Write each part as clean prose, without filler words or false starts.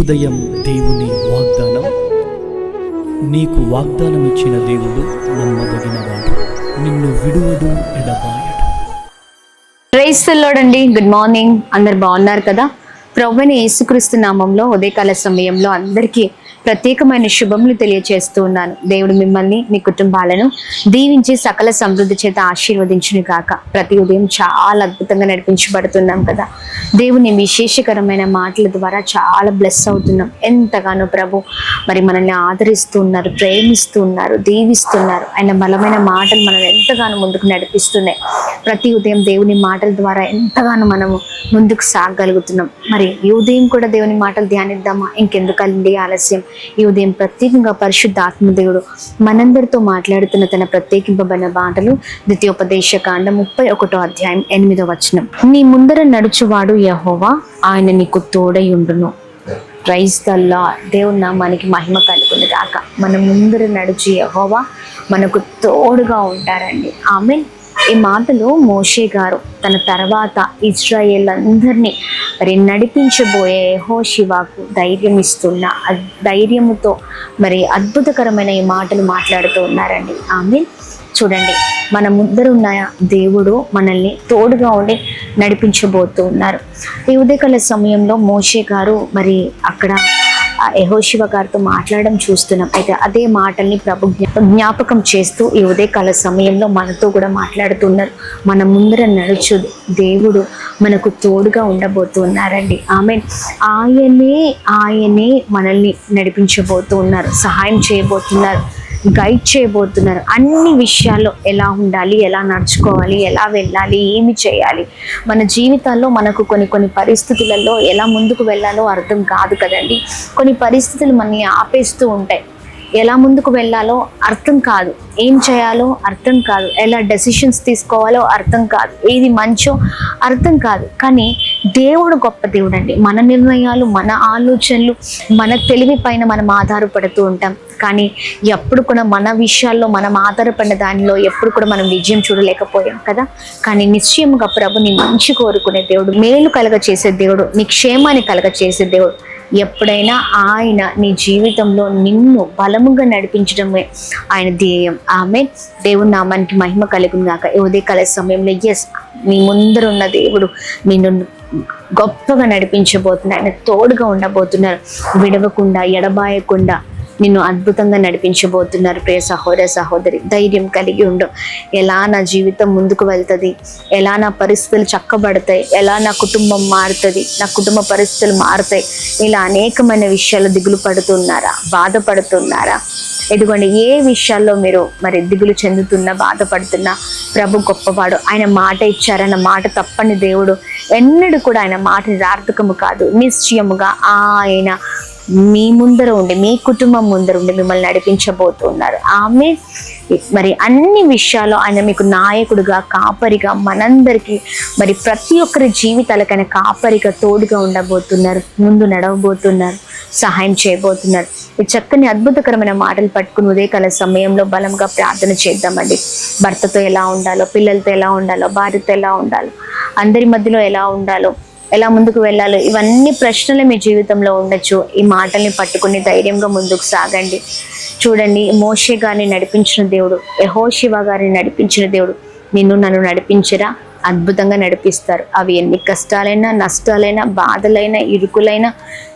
ఉదయం దేవుని వాగ్దానం. నీకు వాగ్దానం ఇచ్చిన దేవుడు నమ్మదగినవాడు, నిన్ను విడువడు, ఎడబాయడు. ప్రైజ్ ది లార్డ్ అండి. Good morning. అందరు బాగున్నారు కదా? ప్రభువైన యేసుక్రీస్తు నామంలో ఉదయకాల సమయంలో అందరికీ ప్రత్యేకమైన శుభములు తెలియజేస్తూ ఉన్నాను. దేవుడు మిమ్మల్ని, మీ కుటుంబాలను దీవించి సకల సమృద్ధి చేత ఆశీర్వదించును కాక. ప్రతి ఉదయం చాలా అద్భుతంగా నడిపించబడుతున్నాం కదా. దేవుని విశేషకరమైన మాటల ద్వారా చాలా బ్లెస్ అవుతున్నాం. ఎంతగానో ప్రభు మరి మనల్ని ఆదరిస్తూ ఉన్నారు, ప్రేమిస్తూ ఉన్నారు, దీవిస్తున్నారు. ఆయన బలమైన మాటలు మనల్ని ఎంతగానో ముందుకు నడిపిస్తున్నాయి. ప్రతి ఉదయం దేవుని మాటల ద్వారా ఎంతగానో మనము ముందుకు సాగగలుగుతున్నాం. మరి ఈ ఉదయం కూడా దేవుని మాటలు ధ్యానిద్దామా? ఇంకెందుకండి ఆలస్యం? ఈ ఉదయం ప్రత్యేకంగా పరిశుద్ధాత్మ దేవుడు మనందరితో మాట్లాడుతున్న తన ప్రత్యేకింపబడిన మాటలు ద్వితీయోపదేశ కాండం 31వ అధ్యాయం 8వ వచనం. నీ ముందర నడుచువాడు యెహోవా, ఆయన నీకు తోడై ఉండును. Praise the Lord. దేవుని నామానికి మహిమ కలుగును గాక. మన ముందర నడుచు యెహోవా మనకు తోడుగా ఉంటారండి. ఆమేన్. ఈ మాటలు మోషే గారు తన తర్వాత ఇజ్రాయేల్ అందరినీ మరి నడిపించబోయే యెహోషువకు ధైర్యం ఇస్తున్న ధైర్యముతో మరి అద్భుతకరమైన ఈ మాటలు మాట్లాడుతూ ఉన్నారండి. ఆమేన్. చూడండి, మన ముందరున్న దేవుడు మనల్ని తోడుగా ఉండి నడిపించబోతూ ఉన్నారు. ఈ ఉదయకాల సమయంలో మోషే గారు మరి అక్కడ యెహోషువ గారితో మాట్లాడడం చూస్తున్నాం. అయితే అదే మాటల్ని ప్రభు జ్ఞాపకం చేస్తూ ఈ ఉదయకాల సమయంలో మనతో కూడా మాట్లాడుతున్నారు. మన ముందర నడుచు దేవుడు మనకు తోడుగా ఉండబోతూ ఉన్నారండి. ఆమెన్. ఆయనే మనల్ని నడిపించబోతూ ఉన్నారు, సహాయం చేయబోతున్నారు, గైడ్ చేయబోతున్నారు. అన్ని విషయాల్లో ఎలా ఉండాలి, ఎలా నడుచుకోవాలి, ఎలా వెళ్ళాలి, ఏమి చేయాలి, మన జీవితాల్లో మనకు కొన్ని పరిస్థితులలో ఎలా ముందుకు వెళ్ళాలో అర్థం కాదు కదండి. కొన్ని పరిస్థితులు మనల్ని ఆపేస్తూ ఉంటాయి. ఎలా ముందుకు వెళ్ళాలో అర్థం కాదు, ఏం చేయాలో అర్థం కాదు, ఎలా డెసిషన్స్ తీసుకోవాలో అర్థం కాదు, ఏది మంచో అర్థం కాదు. కానీ దేవుడు గొప్ప దేవుడు అండి. మన నిర్ణయాలు, మన ఆలోచనలు, మన తెలివి పైన మనం ఆధారపడుతూ ఉంటాం. కానీ ఎప్పుడు కూడా మన విషయాల్లో మనం ఆధారపడిన దానిలో ఎప్పుడు కూడా మనం విజయం చూడలేకపోయాం కదా. కానీ నిశ్చయముగా ప్రభు నీ మంచి కోరుకునే దేవుడు, మేలు కలగ చేసే దేవుడు, నీ క్షేమాన్ని కలగ చేసే దేవుడు. ఎప్పుడైనా ఆయన నీ జీవితంలో నిన్ను బలముగా నడిపించడమే ఆయన ధ్యేయం. ఆమె. దేవుని నామానికి మహిమ కలుగును గాక. ఉదయకాల సమయంలో నీ ముందర ఉన్న దేవుడు నిన్ను గొప్పగా నడిపించబోతున్నారు. ఆయన తోడుగా ఉండబోతున్నారు. విడవకుండా, ఎడబాయకుండా నిన్ను అద్భుతంగా నడిపించబోతున్నారు. ప్రియ సహోదర సహోదరి, ధైర్యం కలిగి ఉండు. ఎలా నా జీవితం ముందుకు వెళ్తుంది, ఎలా నా పరిస్థితులు చక్కబడతాయి, ఎలా నా కుటుంబం మారుతుంది, నా కుటుంబ పరిస్థితులు మారుతాయి, ఇలా అనేకమైన విషయాలు దిగులు పడుతున్నారా, బాధపడుతున్నారా? ఎదుగోండి, ఏ విషయాల్లో మీరు మరి దిగులు చెందుతున్నా, బాధపడుతున్నా, ప్రభు గొప్పవాడు. ఆయన మాట ఇచ్చారన్న మాట తప్పని దేవుడు. ఎన్నడూ కూడా ఆయన మాట నిరర్థకము కాదు. నిశ్చయముగా ఆయన మీ ముందర ఉండి, మీ కుటుంబం ముందర ఉండి మిమ్మల్ని నడిపించబోతున్నారు. ఆమె. మరి అన్ని విషయాల్లో ఆయన మీకు నాయకుడుగా, కాపరిగా, మనందరికీ మరి ప్రతి ఒక్కరి జీవితాలకైనా కాపరిగా, తోడుగా ఉండబోతున్నారు, ముందు నడవబోతున్నారు, సహాయం చేయబోతున్నారు. ఈ చక్కని అద్భుతకరమైన మాటలు పట్టుకుని ఉదయకాల సమయంలో బలంగా ప్రార్థన చేద్దామండి. భర్తతో ఎలా ఉండాలో, పిల్లలతో ఎలా ఉండాలో, భార్యతో ఎలా ఉండాలో, అందరి మధ్యలో ఎలా ఉండాలో, ఎలా ముందుకు వెళ్ళాలో, ఇవన్నీ ప్రశ్నలు మీ జీవితంలో ఉండొచ్చు. ఈ మాటల్ని పట్టుకుని ధైర్యంగా ముందుకు సాగండి. చూడండి, మోషే గారిని నడిపించిన దేవుడు, యెహోషువ గారిని నడిపించిన దేవుడు నిన్ను, నన్ను నడిపించరా? అద్భుతంగా నడిపిస్తారు. అవి ఎన్ని కష్టాలైనా, నష్టాలైనా, బాధలైనా, ఇరుకులైనా,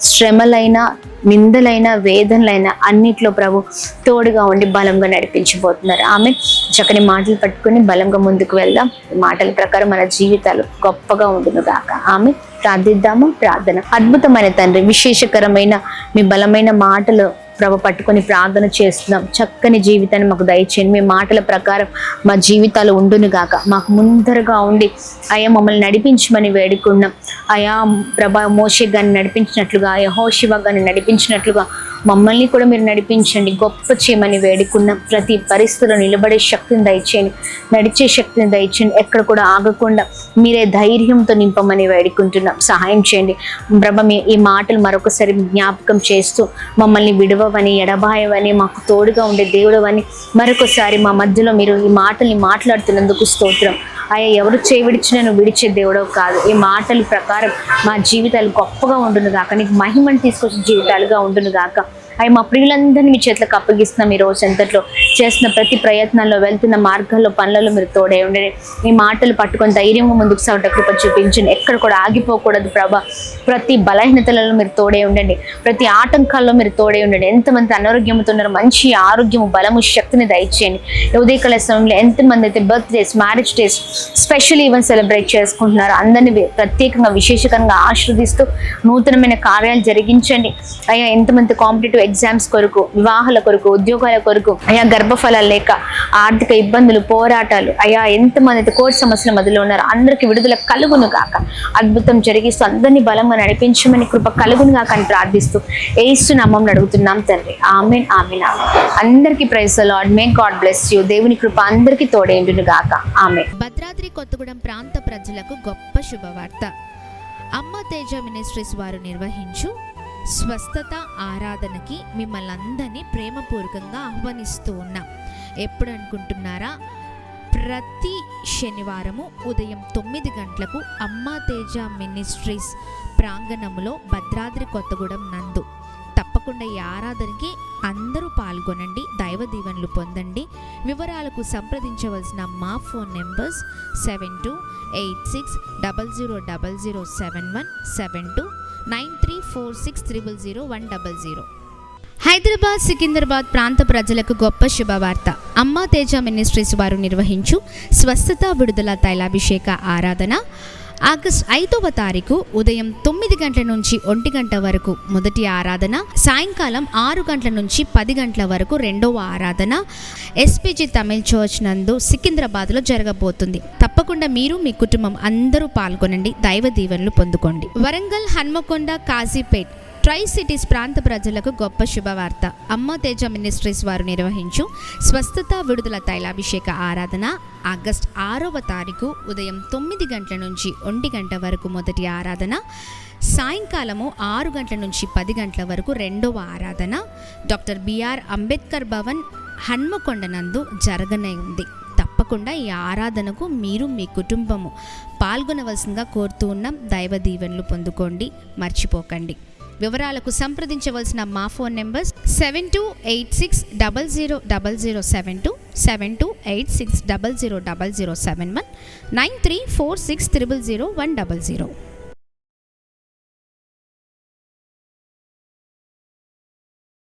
శ్రమలైనా, నిందలైనా, వేదనలైనా అన్నిట్లో ప్రభు తోడుగా ఉండి బలంగా నడిపించబోతున్నారు. ఆమె. చక్కని మాటలు పట్టుకుని బలంగా ముందుకు వెళ్దాం. ఈ మాటల ప్రకారం మన జీవితాలు గొప్పగా ఉండును గాక. ఆమె. ప్రార్థిద్దాము. ప్రార్థన. అద్భుతమైన తండ్రి, విశేషకరమైన మీ బలమైన మాటలు ప్రభు పట్టుకొని ప్రార్థన చేస్తున్నాం. చక్కని జీవితాన్ని మాకు దయచేయండి. మీ మాటల ప్రకారం మా జీవితాలు ఉండును గాక. మాకు ముందరగా ఉండి అయా మమ్మల్ని నడిపించమని వేడుకున్నాం. అయా ప్రభా మోషే గారిని నడిపించినట్లుగా, యెహోషువ గారిని నడిపించినట్లుగా మమ్మల్ని కూడా మీరు నడిపించండి, గొప్ప చేయమని వేడుకున్నాం. ప్రతి పరిస్థితిలో నిలబడే శక్తిని దయచేయండి, నడిచే శక్తిని దయచేయండి. ఎక్కడ కూడా ఆగకుండా మీరే ధైర్యంతో నింపమని వేడుకుంటున్నాం. సహాయం చేయండి ప్రభా. ఈ మాటలు మరొకసారి జ్ఞాపకం చేస్తూ మమ్మల్ని విడవని, ఎడబాయవని, మాకు తోడుగా ఉండే దేవుడు అని మరొకసారి మా మధ్యలో మీరు ఈ మాటల్ని మాట్లాడుతున్నందుకు స్తోత్రం. అయ్యా ఎవరు చేయి విడిచినా నువ్వు విడిచే దేవుడవు కాదు. ఈ మాటల ప్రకారం మా జీవితాలు గొప్పగా ఉండును గాక, నీకు మహిమను తీసుకొచ్చే జీవితాలుగా ఉండును గాక. అవి మా ప్రియులందరినీ మీ చేతులకు అప్పగిస్తున్నాం. ఈ రోజు అంతట్లో చేసిన ప్రతి ప్రయత్నంలో, వెళ్తున్న మార్గాల్లో, పనులలో మీరు తోడే ఉండండి. ఈ మాటలు పట్టుకొని ధైర్యంగా ముందుకు సాగట కృప చూపించండి. ఎక్కడ కూడా ఆగిపోకూడదు ప్రభా. ప్రతి బలహీనతలలో మీరు తోడే ఉండండి, ప్రతి ఆటంకాల్లో మీరు తోడే ఉండండి. ఎంతమంది అనారోగ్యంతో ఉన్నారో మంచి ఆరోగ్యము, బలము, శక్తిని దయచేయండి. ఉదయకాల సమయంలో ఎంతమంది అయితే birthdays, marriage days, special event celebrate చేసుకుంటున్నారు, అందరినీ ప్రత్యేకంగా విశేషకంగా ఆశీర్వదిస్తూ నూతనమైన కార్యాలు జరిగించండి. అయ్యా ఎంతమంది కాంపిటేటివ్ ఎగ్జామ్స్ కొరకు, వివాహాల కొరకు, ఉద్యోగాల కొరకు, అయ్యా గర్భఫలాలు లేక ఆర్థిక ఇబ్బందులు, పోరాటాలు, అయ్యా ఎంతమంది అయితే కోర్టు సమస్యల మధ్యలో ఉన్నారు, అందరికి విడుదల కలుగును గాక. అద్భుతం జరిగిస్తూ అందరినీ బలంగా నడిపించమని కృప కలుగును గాక అని ప్రార్థిస్తూ యేసు నామములో అడుగుతున్నాం తండ్రి. ఆమేన్, ఆమేన్, ఆమేన్. అందరికీ praise the Lord. May God bless you. దేవుని కృప అందరికీ తోడేండును గాక. ఆమేన్. భద్రాద్రి కొత్తగూడెం ప్రాంత ప్రజలకు గొప్ప శుభవార్త. అమ్మ తేజ మినిస్ట్రీస్ వారు నిర్వహించు స్వస్థత ఆరాధనకి మిమ్మల్ని అందరినీ ప్రేమపూర్వకంగా ఆహ్వానిస్తూ ఉన్నాం. ఎప్పుడు అనుకుంటున్నారా? ప్రతి శనివారము ఉదయం 9 గంటలకు అమ్మ తేజ మినిస్ట్రీస్ ప్రాంగణములో భద్రాద్రి కొత్తగూడెం నందు. తప్పకుండా ఈ ఆరాధనకి అందరూ పాల్గొనండి, దైవ దీవెనలు పొందండి. వివరాలకు సంప్రదించవలసిన మా ఫోన్ నెంబర్స్ 7286000071, 729346000100. హైదరాబాద్, సికింద్రాబాద్ ప్రాంత ప్రజలకు గొప్ప శుభవార్త. అమ్మ తేజ మినిస్ట్రీస్ వారు నిర్వహించు స్వస్థత విడుదల తైలాభిషేక ఆరాధన ఆగస్టు 5వ తారీఖు ఉదయం 9 గంటల నుంచి 1 గంట వరకు మొదటి ఆరాధన, సాయంకాలం 6 గంటల నుంచి 10 గంటల వరకు రెండవ ఆరాధన ఎస్పీజీ తమిళ్ చర్చ్ నందు సికింద్రాబాద్లో జరగబోతుంది. తప్పకుండా మీరు మీ కుటుంబం అందరూ పాల్గొనండి, దైవ దీవెనలు పొందుకోండి. వరంగల్, హన్మకొండ, కాజీపేట్ ట్రై సిటీస్ ప్రాంత ప్రజలకు గొప్ప శుభవార్త. అమ్మ తేజ మినిస్ట్రీస్ వారు నిర్వహించు స్వస్థత విడుదల తైలాభిషేక ఆరాధన ఆగస్టు 6వ తారీఖు ఉదయం 9 గంటల నుంచి 1 గంట వరకు మొదటి ఆరాధన, సాయంకాలము 6 గంటల నుంచి 10 గంటల వరకు రెండవ ఆరాధన డాక్టర్ బిఆర్ అంబేద్కర్ భవన్, హన్మకొండ నందు జరగనే ఉంది. తప్పకుండా ఈ ఆరాధనకు మీరు మీ కుటుంబము పాల్గొనవలసిందిగా కోరుతూ ఉన్నాం. దైవ దీవెనలు పొందుకోండి, మర్చిపోకండి. వివరాలకు సంప్రదించవలసిన మా ఫోన్ నెంబర్స్ 7286000072, 7286000071, 9346000100.